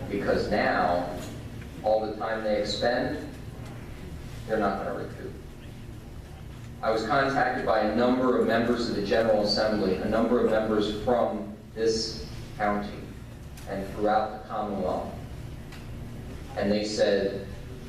because now, all the time they expend, they're not going to recoup. I was contacted by a number of members of the General Assembly, a number of members from this county and throughout the Commonwealth, and they said,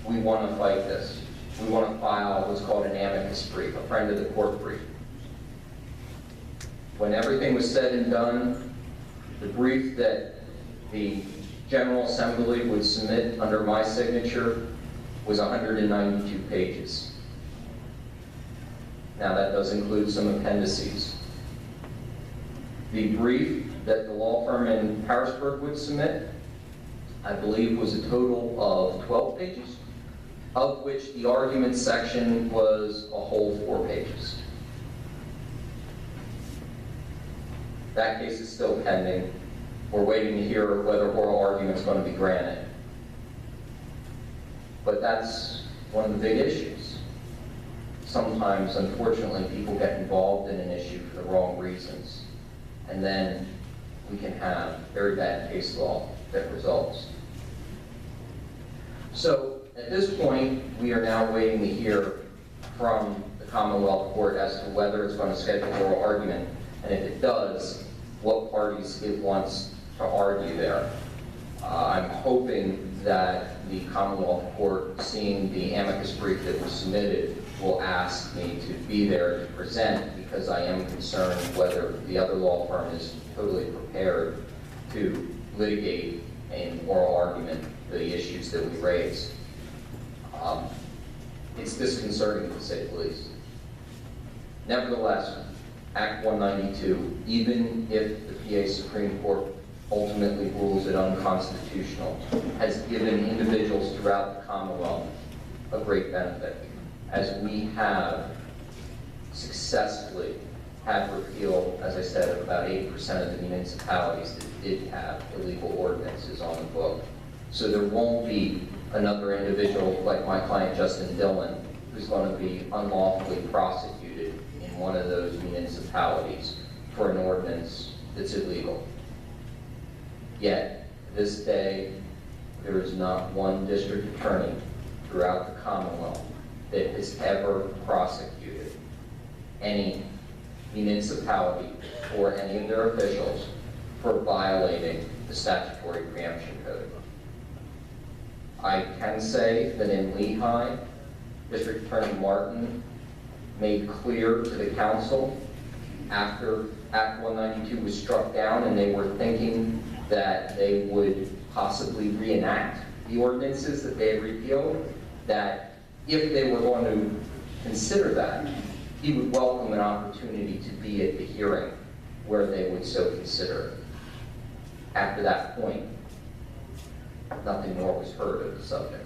we want to fight this. We want to file what's called an amicus brief, a friend of the court brief. When everything was said and done, the brief that the General Assembly would submit under my signature was 192 pages. Now that does include some appendices. The brief that the law firm in Harrisburg would submit, I believe, was a total of 12 pages, of which the argument section was a whole 4 pages. That case is still pending. We're waiting to hear whether oral argument is going to be granted. But that's one of the big issues. Sometimes, unfortunately, people get involved in an issue for the wrong reasons, and then we can have very bad case law that results. So, at this point, we are now waiting to hear from the Commonwealth Court as to whether it's going to schedule oral argument, and if it does, what parties it wants to argue there. I'm hoping that the Commonwealth Court, seeing the amicus brief that was submitted, will ask me to be there to present, because I am concerned whether the other law firm is totally prepared to litigate in oral argument the issues that we raise. It's disconcerting, to say the least. Nevertheless, Act 192, even if the PA Supreme Court ultimately rules it unconstitutional, has given individuals throughout the Commonwealth a great benefit, as we have successfully had repeal, as I said, of about 8% of the municipalities that did have illegal ordinances on the book. So there won't be another individual like my client Justin Dillon who's going to be unlawfully prosecuted in one of those municipalities for an ordinance that's illegal. Yet, to this day, there is not one district attorney throughout the Commonwealth that has ever prosecuted any municipality or any of their officials for violating the statutory preemption code. I can say that in Lehigh, District Attorney Martin made clear to the council after Act 192 was struck down and they were thinking that they would possibly reenact the ordinances that they had repealed, that if they were going to consider that, he would welcome an opportunity to be at the hearing where they would so consider it. After that point, nothing more was heard of the subject.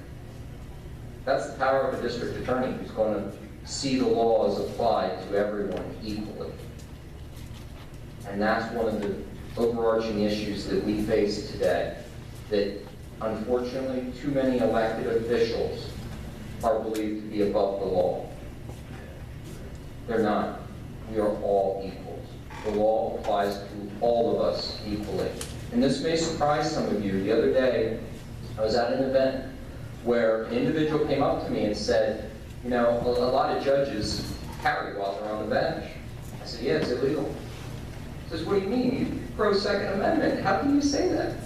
That's the power of a district attorney who's going to see the laws applied to everyone equally. And that's one of the overarching issues that we face today, that unfortunately too many elected officials are believed to be above the law. They're not. We are all equals. The law applies to all of us equally. And this may surprise some of you. The other day, I was at an event where an individual came up to me and said, you know, a lot of judges carry while they're on the bench. I said, yeah, it's illegal. He says, what do you mean? You pro-Second Amendment. How can you say that?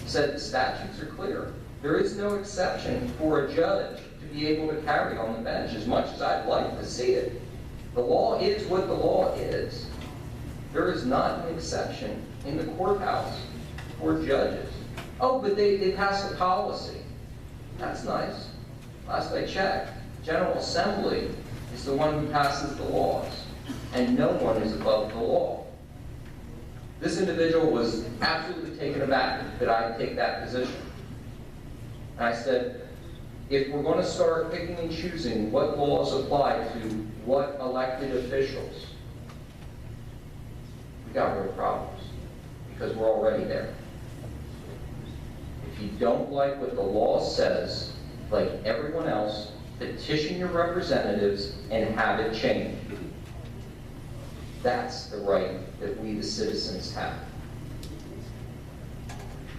He said, the statutes are clear. There is no exception for a judge to be able to carry on the bench, as much as I'd like to see it. The law is what the law is. There is not an exception in the courthouse for judges. Oh, but they passed a policy. That's nice. Last I checked, General Assembly is the one who passes the laws, and no one is above the law. This individual was absolutely taken aback that I take that position. And I said, if we're going to start picking and choosing what laws apply to what elected officials, we got real problems, because we're already there. If you don't like what the law says, like everyone else, petition your representatives and have it changed. That's the right that we the citizens have.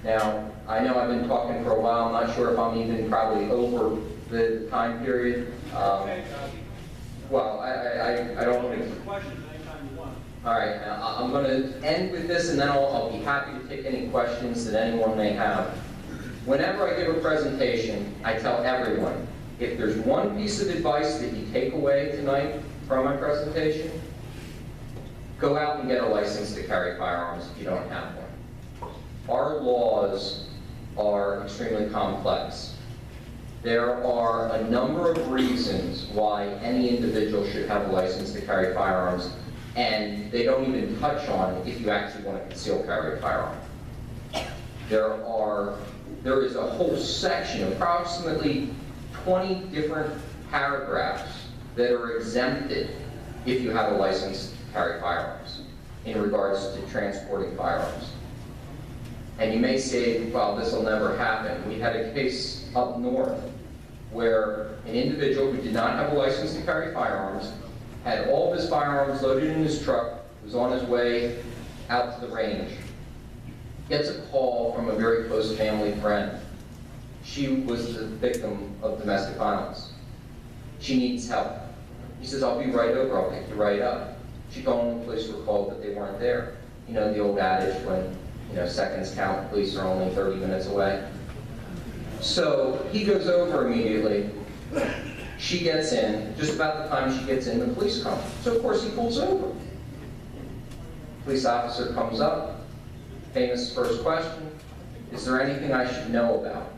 Now, I know I've been talking for a while. I'm not sure if I'm even probably over the time period. Well, I don't want to... questions anytime you want. All right, I'm going to end with this, and then I'll be happy to take any questions that anyone may have. Whenever I give a presentation, I tell everyone, if there's one piece of advice that you take away tonight from my presentation, go out and get a license to carry firearms if you don't have one. Our laws are extremely complex. There are a number of reasons why any individual should have a license to carry firearms, and they don't even touch on if you actually want to conceal carry a firearm. There is a whole section, approximately 20 different paragraphs that are exempted if you have a license to carry firearms in regards to transporting firearms. And you may say, well, this will never happen. We had a case up north where an individual who did not have a license to carry firearms had all of his firearms loaded in his truck, was on his way out to the range. Gets a call from a very close family friend. She was the victim of domestic violence. She needs help. He says, I'll be right over, I'll pick you right up. She called and the police were called, but they weren't there. You know the old adage when, seconds count, police are only 30 minutes away. So he goes over immediately. She gets in. Just about the time she gets in, the police come. So of course he pulls over. Police officer comes up. Famous first question, is there anything I should know about?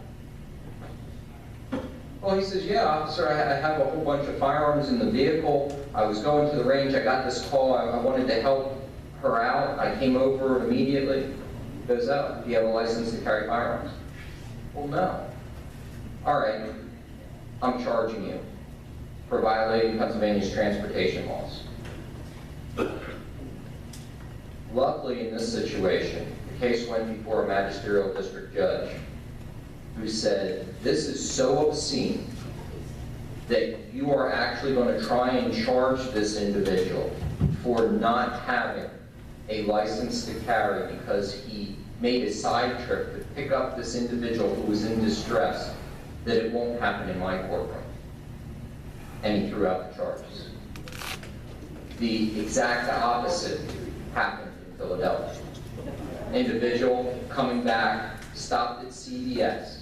Well, he says, yeah, officer, I have a whole bunch of firearms in the vehicle. I was going to the range. I got this call. I wanted to help her out. I came over immediately. He goes, oh, do you have a license to carry firearms? Well, no. All right, I'm charging you for violating Pennsylvania's transportation laws. Luckily, in this situation, the case went before a magisterial district judge who said, this is so obscene that you are actually going to try and charge this individual for not having a license to carry because he made a side trip to pick up this individual who was in distress, that it won't happen in my courtroom. And he threw out the charges. The exact opposite happened in Philadelphia. Individual coming back, stopped at CVS.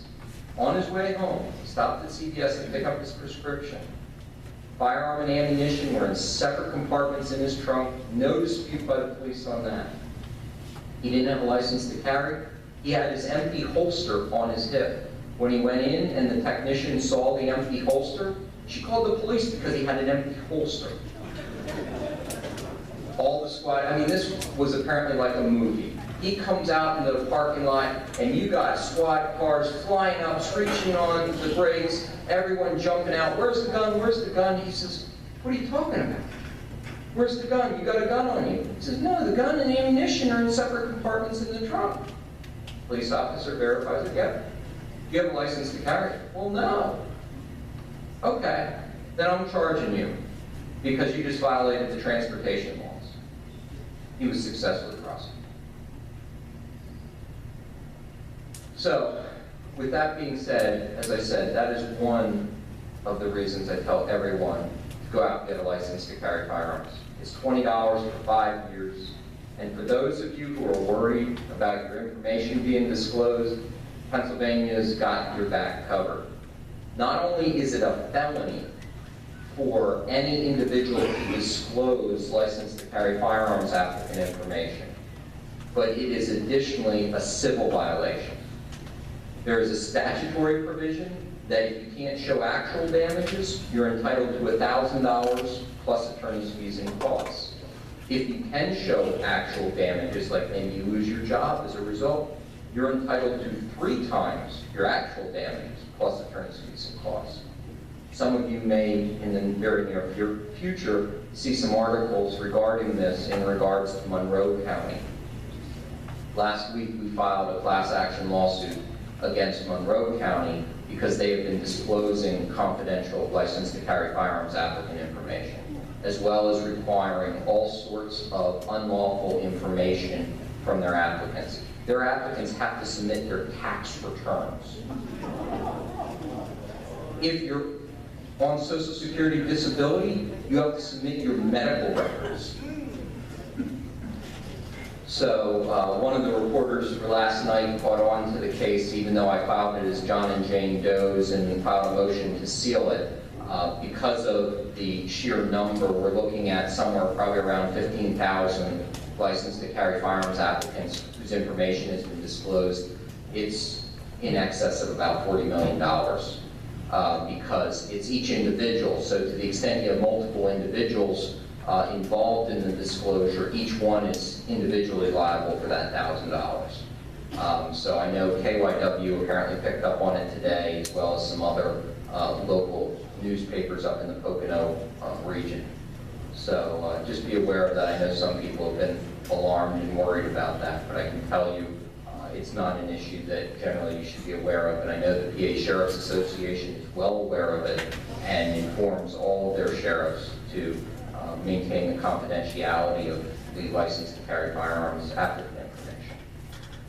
On his way home, stopped at CVS to pick up his prescription. Firearm and ammunition were in separate compartments in his trunk. No dispute by the police on that. He didn't have a license to carry. He had his empty holster on his hip. When he went in and the technician saw the empty holster, she called the police because he had an empty holster. All the squad, I mean, this was apparently like a movie. He comes out into the parking lot, and you got squad cars flying up, screeching on the brakes, everyone jumping out. Where's the gun? Where's the gun? He says, what are you talking about? Where's the gun? You got a gun on you. He says, no, the gun and ammunition are in separate compartments in the trunk. Police officer verifies it, yeah. Do you have a license to carry? Well, no. Okay, then I'm charging you because you just violated the transportation laws. He was successfully prosecuted. So, with that being said, as I said, that is one of the reasons I tell everyone to go out and get a license to carry firearms. It's $20 for 5 years. And for those of you who are worried about your information being disclosed, Pennsylvania's got your back covered. Not only is it a felony for any individual to disclose license to carry firearms applicant information, but it is additionally a civil violation. There is a statutory provision that if you can't show actual damages, you're entitled to $1,000 plus attorney's fees and costs. If you can show actual damages, like maybe you lose your job as a result, you're entitled to 3 times your actual damages plus attorney's fees and costs. Some of you may, in the very near future, see some articles regarding this in regards to Monroe County. Last week, we filed a class action lawsuit against Monroe County because they have been disclosing confidential license to carry firearms applicant information, as well as requiring all sorts of unlawful information from their applicants. their applicants have to submit their tax returns. If you're on Social Security disability, you have to submit your medical records. So one of the reporters for last night caught on to the case, even though I filed it as John and Jane Doe's and filed a motion to seal it. Because of the sheer number, we're looking at somewhere probably around 15,000 licensed to carry firearms applicants whose information has been disclosed. It's in excess of about $40 million because it's each individual. So to the extent you have multiple individuals involved in the disclosure, each one is individually liable for that $1,000. So I know KYW apparently picked up on it today, as well as some other local newspapers up in the Pocono region. So just be aware of that. I know some people have been alarmed and worried about that, but I can tell you it's not an issue that generally you should be aware of. And I know the PA Sheriff's Association is well aware of it and informs all of their sheriffs to maintain the confidentiality of the license to carry firearms applicant information.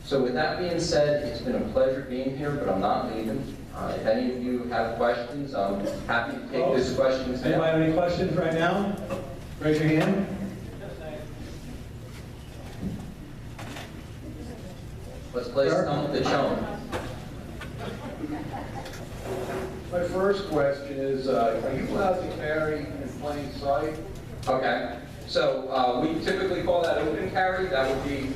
So with that being said, it's been a pleasure being here, but I'm not leaving. If any of you have questions, I'm happy to take those questions now. Anybody have any questions right now? Raise your hand. Let's play Stump the Chum. My first question is, are you allowed to carry in plain sight? Okay, so we typically call that open carry. That would be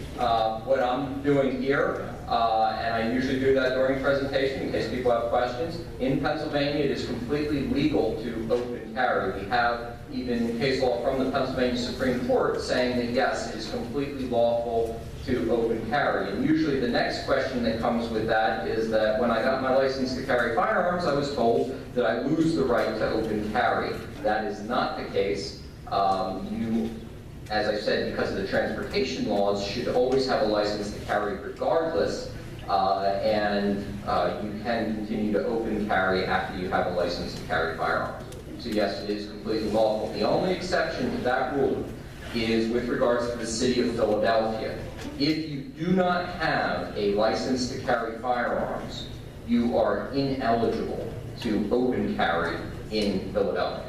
what I'm doing here. And I usually do that during presentation in case people have questions. In Pennsylvania, it is completely legal to open carry. We have even case law from the Pennsylvania Supreme Court saying that yes, it is completely lawful to open carry. And usually the next question that comes with that is that when I got my license to carry firearms, I was told that I lose the right to open carry. That is not the case. You, as I said, because of the transportation laws, should always have a license to carry regardless, and you can continue to open carry after you have a license to carry firearms. So yes, it is completely lawful. The only exception to that rule is with regards to the city of Philadelphia. If you do not have a license to carry firearms, you are ineligible to open carry in Philadelphia.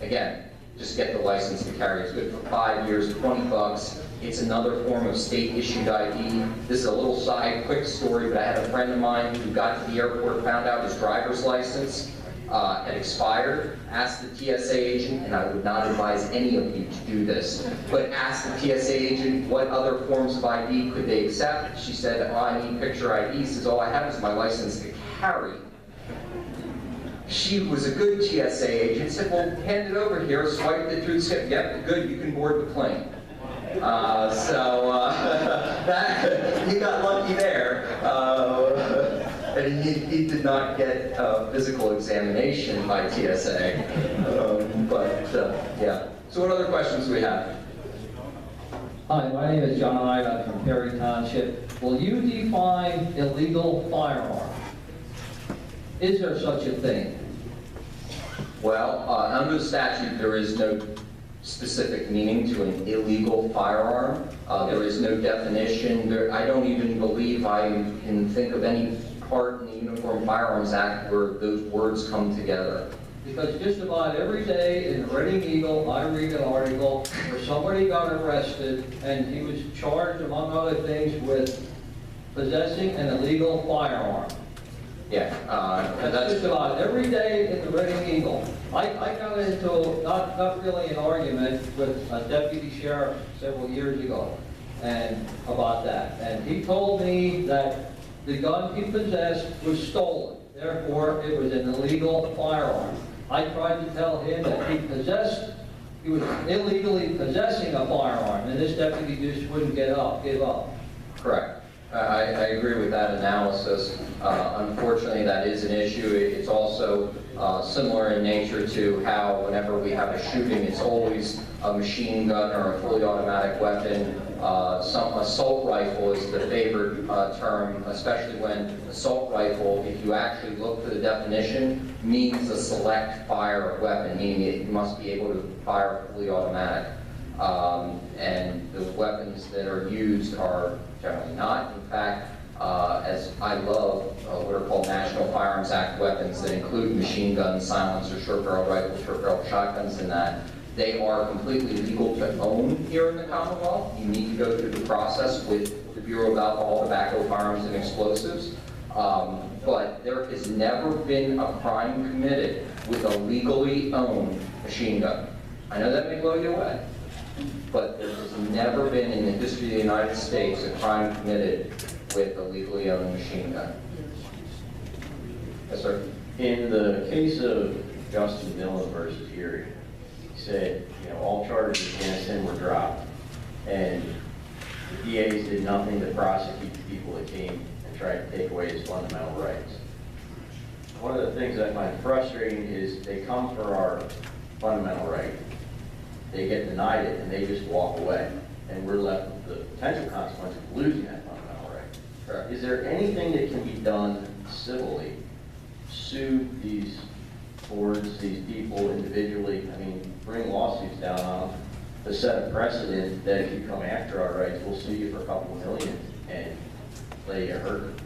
Again, just get the license to carry. It's good for 5 years, 20 bucks. It's another form of state-issued ID. This is a little side, quick story, but I had a friend of mine who got to the airport, found out his driver's license had expired, asked the TSA agent, and I would not advise any of you to do this, but asked the TSA agent what other forms of ID could they accept. She said, oh, I need picture ID. He says, all I have is my license to carry. She was a good TSA agent, said, well, hand it over here, swiped it through the skip. Yep, good, you can board the plane. That, he got lucky there. And he did not get a physical examination by TSA. Yeah. So what other questions do we have? Hi, my name is John Ide. I'm from Perry Township. Will you define illegal firearm? Is there such a thing? Well, under the statute, there is no specific meaning to an illegal firearm. There is no definition. I don't even believe I can think of any part in the Uniform Firearms Act where those words come together. Because just about every day in the Reading Eagle, I read an article where somebody got arrested and he was charged, among other things, with possessing an illegal firearm. Yeah, That's just about every day in the Reading Eagle. I got into not really an argument with a deputy sheriff several years ago and about that. And he told me that the gun he possessed was stolen. Therefore, it was an illegal firearm. I tried to tell him that he was illegally possessing a firearm, and this deputy just wouldn't give up. correct. I agree with that analysis. Unfortunately, that is an issue. It's also similar in nature to how whenever we have a shooting, it's always a machine gun or a fully automatic weapon. Some assault rifle is the favored term, especially when assault rifle, if you actually look for the definition, means a select fire weapon, meaning it must be able to fire fully automatic. And the weapons that are used are generally not. In fact, as I love what are called National Firearms Act weapons that include machine guns, silencers, short barrel rifles, short barrel shotguns, and that they are completely legal to own here in the Commonwealth. You need to go through the process with the Bureau of Alcohol, Tobacco, Firearms, and Explosives. But there has never been a crime committed with a legally owned machine gun. I know that may blow you away, but there has never been in the history of the United States a crime committed with a legally owned machine gun. Yes, sir? In the case of Justin Dillon versus Erie, he said, all charges against him were dropped, and the DAs did nothing to prosecute the people that came and tried to take away his fundamental rights. One of the things I find frustrating is they come for our fundamental right, they get denied it, and they just walk away, and we're left with the potential consequence of losing that fundamental right. Correct. Is there anything that can be done civilly, sue these boards, these people individually, bring lawsuits down on them, to set a precedent that if you come after our rights, we'll sue you for a couple of million and let you hurt it?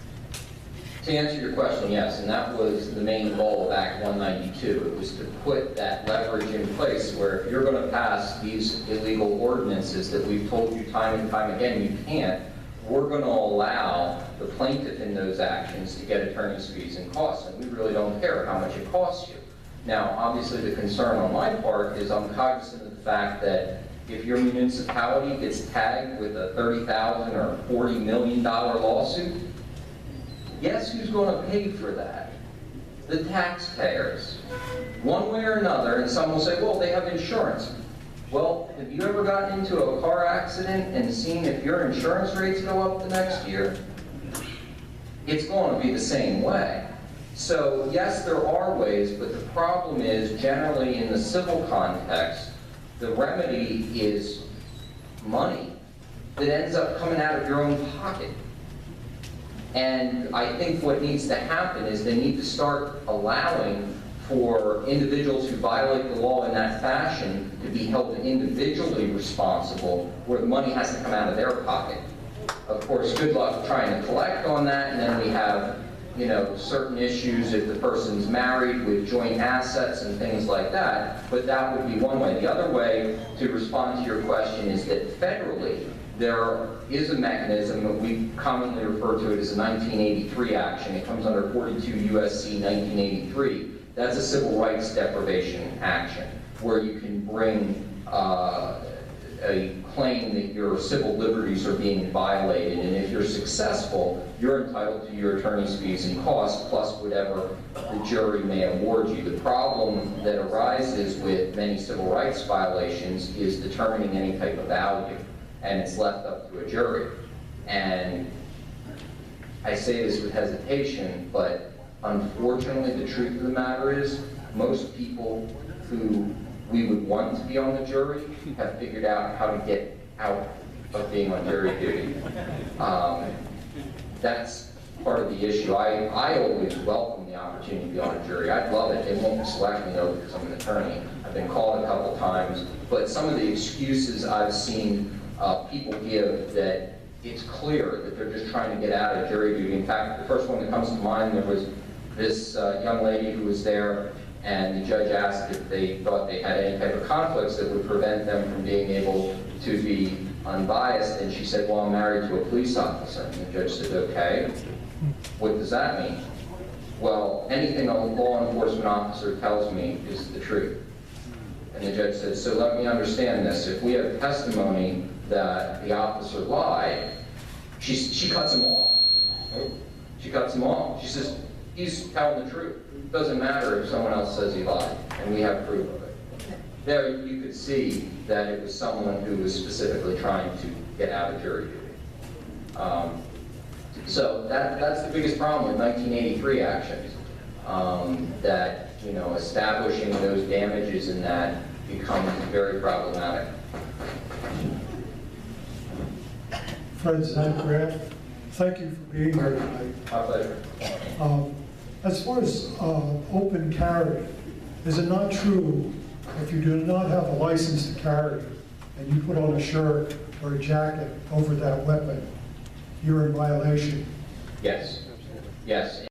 To answer your question, yes, and that was the main goal of Act 192. It was to put that leverage in place where if you're going to pass these illegal ordinances that we've told you time and time again you can't, we're going to allow the plaintiff in those actions to get attorney's fees and costs, and we really don't care how much it costs you. Now, obviously, the concern on my part is I'm cognizant of the fact that if your municipality gets tagged with a $30,000 or $40 million lawsuit, guess who's going to pay for that? The taxpayers. One way or another, and some will say, well, they have insurance. Well, have you ever gotten into a car accident and seen if your insurance rates go up the next year? It's going to be the same way. So, yes, there are ways, but the problem is, generally in the civil context, the remedy is money that ends up coming out of your own pocket. And I think what needs to happen is they need to start allowing for individuals who violate the law in that fashion to be held individually responsible, where the money has to come out of their pocket. Of course, good luck trying to collect on that, and then we have, certain issues if the person's married with joint assets and things like that, but that would be one way. The other way to respond to your question is that federally, there is a mechanism that we commonly refer to it as a 1983 action. It comes under 42 U.S.C. 1983. That's a civil rights deprivation action where you can bring a claim that your civil liberties are being violated, and if you're successful, you're entitled to your attorney's fees and costs plus whatever the jury may award you. The problem that arises with many civil rights violations is determining any type of value, and it's left up to a jury. And I say this with hesitation, but unfortunately the truth of the matter is most people who we would want to be on the jury have figured out how to get out of being on jury duty. That's part of the issue. I always welcome the opportunity to be on a jury. I'd love it. They won't select me though because I'm an attorney. I've been called a couple times, but some of the excuses I've seen people give that it's clear that they're just trying to get out of jury duty. In fact, the first one that comes to mind, there was this young lady who was there, and the judge asked if they thought they had any type of conflicts that would prevent them from being able to be unbiased, and she said, well, I'm married to a police officer. And the judge said, okay, what does that mean? Well, anything a law enforcement officer tells me is the truth. And the judge said, so let me understand this. If we have testimony that the officer lied, she cuts him off. She cuts him off. She says, he's telling the truth. It doesn't matter if someone else says he lied, and we have proof of it. There you could see that it was someone who was specifically trying to get out of jury duty. So that's the biggest problem with 1983 actions, that establishing those damages in that becomes very problematic. Fred Zancraft, thank you for being here tonight. My pleasure. As far as open carry, is it not true if you do not have a license to carry, and you put on a shirt or a jacket over that weapon, you're in violation. Yes, yes.